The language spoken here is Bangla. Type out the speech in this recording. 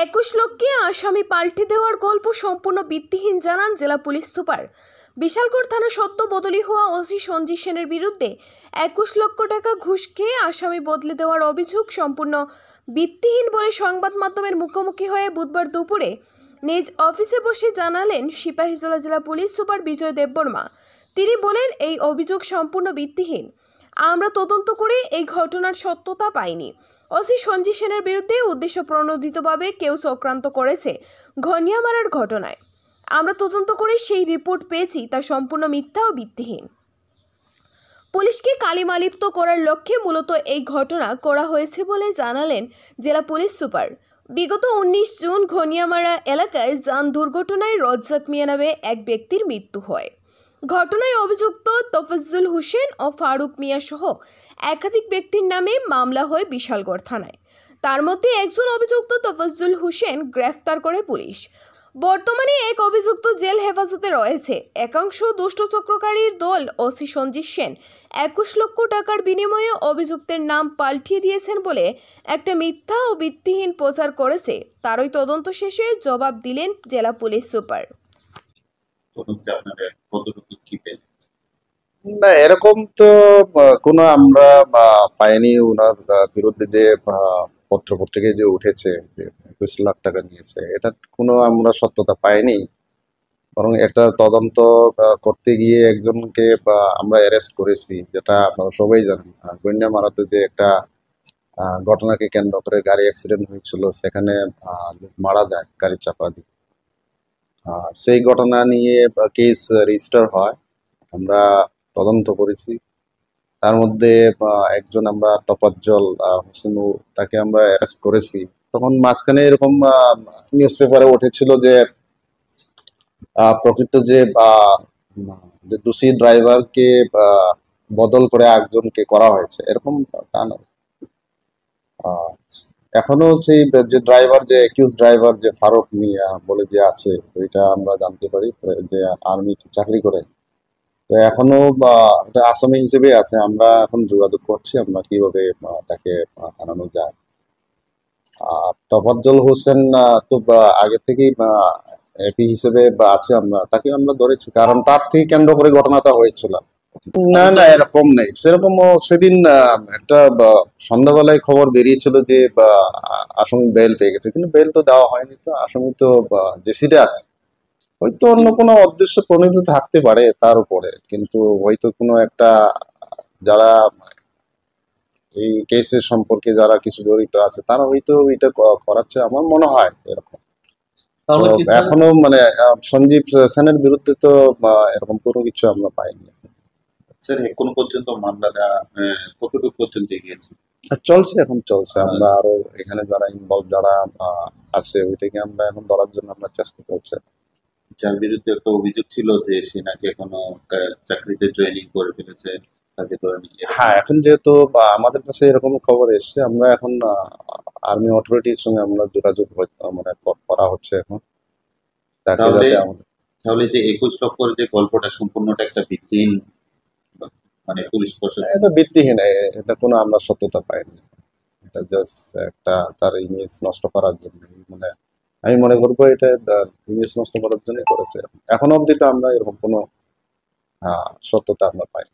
21 লক্ষে আসামি পাল্টে দেওয়ার গল্প সম্পূর্ণ ভিত্তিহীন জানান জেলা পুলিশ সুপার। বিশালগড় থানা সদ্য বদলি হওয়া ওসি সঞ্জিত সেনের বিরুদ্ধে 21 লক্ষ টাকা ঘুষ খেয়ে আসামি বদলে দেওয়ার অভিযোগ সম্পূর্ণ ভিত্তিহীন বলে সংবাদ মাধ্যমের মুখোমুখি হয়ে বুধবার দুপুরে নিজ অফিসে বসে জানালেন সিপাহীজলা জেলা পুলিশ সুপার বিজয় দেববর্মা। তিনি বলেন, এই অভিযোগ সম্পূর্ণ ভিত্তিহীন। আমরা তদন্ত করে এই ঘটনার সত্যতা পাইনি। ওসি সঞ্জিত সেনের বিরুদ্ধে উদ্দেশ্য প্রণোদিতভাবে কেউ চক্রান্ত করেছে ঘনিয়া মারার ঘটনায়। আমরা তদন্ত করে সেই রিপোর্ট পেয়েছি, তা সম্পূর্ণ মিথ্যা ও ভিত্তিহীন। পুলিশকে কালিমালিপ্ত করার লক্ষ্যে মূলত এই ঘটনা করা হয়েছে বলে জানালেন জেলা পুলিশ সুপার। বিগত 19 জুন ঘনিয়ামারা এলাকায় যান দুর্ঘটনায় রজ্জাক মিয়া নামে এক ব্যক্তির মৃত্যু হয়। ঘটনায় অভিযুক্ত তফাজ্জল হোসেন ও ফারুক মিয়া সহ একাধিক ব্যক্তির নামে মামলা হয় বিশালগড় থানায়। তার মধ্যে একজন অভিযুক্ত তফাজ্জল হোসেন গ্রেফতার করে পুলিশ। বর্তমানে এক অভিযুক্ত জেল হেফাজতে রয়েছে। একাংশ দুষ্ট চক্রকারীর দল ওসি সঞ্জিত সেন 21 লক্ষ টাকার বিনিময়ে অভিযুক্তের নাম পাল্টিয়ে দিয়েছেন বলে একটা মিথ্যা ও ভিত্তিহীন প্রচার করেছে। তারই তদন্ত শেষে জবাব দিলেন জেলা পুলিশ সুপার। না, এরকম তো কোনো আমরা পাইনি। ওনার বিরুদ্ধে যে পত্রপত্রিকায় যে উঠেছে যে 21 লাখ টাকা নিয়েছে, এটা কোনো আমরা সত্যতা পাইনি। বরং একটা তদন্ত করতে গিয়ে একজনকে আমরা অ্যারেস্ট করেছি, যেটা আপনারা সবাই জানেন। গণ্যামারাতে যে একটা ঘটনাকে কেন্দ্র করে গাড়ি অ্যাক্সিডেন্ট হয়েছিল, সেখানে মারা যায় গাড়ি চাপা দিয়ে। সেই ঘটনা নিয়ে কেস রেজিস্টার হয়, আমরা তদন্ত করেছি। তার মধ্যে একজন আমরা তফাজ্জল হোসেন, তাকে আমরা অ্যারেস্ট করেছি। তখন মাঝখানে এরকম নিউজ পেপারে উঠেছিল যে প্রকৃত যে দোষী ড্রাইভারকে বদল করে একজনকে করা হয়েছে, এরকম তা নয়। এখনো সেই যে ড্রাইভার, যে অ্যাকিউজ ড্রাইভার যে ফারুক মিয়া বলে যে আছে, ওইটা আমরা জানতে পারি যে আর্মিতে চাকরি করে। তো এখনো আসামি হিসেবে আছে। আমরা এখন যোগাযোগ করছি আমরা কিভাবে তাকে আনানো যায়। আর তফাজ্জল হোসেন তো আগে থেকেই এপি হিসেবে আছে, আমরা তাকে আমরা ধরেছি, কারণ তার থেকে কেন্দ্র করে ঘটনাটা হয়েছিল। না না, এরকম নেই। সেরকম সেদিন একটা সন্ধ্যাবেলায় খবর বেরিয়েছিল যে আসামি বেল পেয়ে গেছে, কিন্তু বেল তো দেওয়া হয়নি। তো আসামি তো জেসিডে আছে, হয়তো অন্য কোনো উদ্দেশ্য প্রণীত থাকতে পারে তার উপরে। কিন্তু হয়তো কোনো একটা যারা এই কেসের সম্পর্কে যারা কিছু জড়িত আছে, তারা হয়তো এটা করাচ্ছে, আমার মনে হয় এরকম। এখনো মানে সঞ্জীব সেনের বিরুদ্ধে তো এরকম কোনো কিছু আমরা পাইনি। স্যার, এখন পর্যন্ত মামলাটা কতটুকু পর্যন্ত গিয়েছে? চলছে, এখন চলছে। আমরা আরো এখানে যারা ইনভলভ যারা আছে, ওইটাকে আমরা এখন ধরার জন্য আমরা চেষ্টা করছি। যার বিরুদ্ধে একটা অভিযোগ ছিল যে সে নাকি এখনো চাকরিতে জয়েনিং করে ফেলেছে, তাকে ধরে নিয়ে। হ্যাঁ, এখন যেহেতু আমাদের কাছে এরকম খবর এসছে, আমরা এখন আর্মি অথরিটির সঙ্গে আমরা যোগাযোগ মানে করা হচ্ছে এখন। তাহলে যে 21 লক্ষের যে গল্পটা সম্পূর্ণটা একটা ভিত্তিহীন, মানে পুলিশ প্রশাসন এটা ভিত্তিহীন, এটা কোনো আমরা সত্যতা পাইনি। এটা জাস্ট একটা তার ইমেজ নষ্ট করার জন্য, মানে আমি মনে করবো এটা ইমেজ নষ্ট করার জন্য করেছে। এখনো অবধি তো আমরা এরকম কোনো সত্যতা আমরা পাই।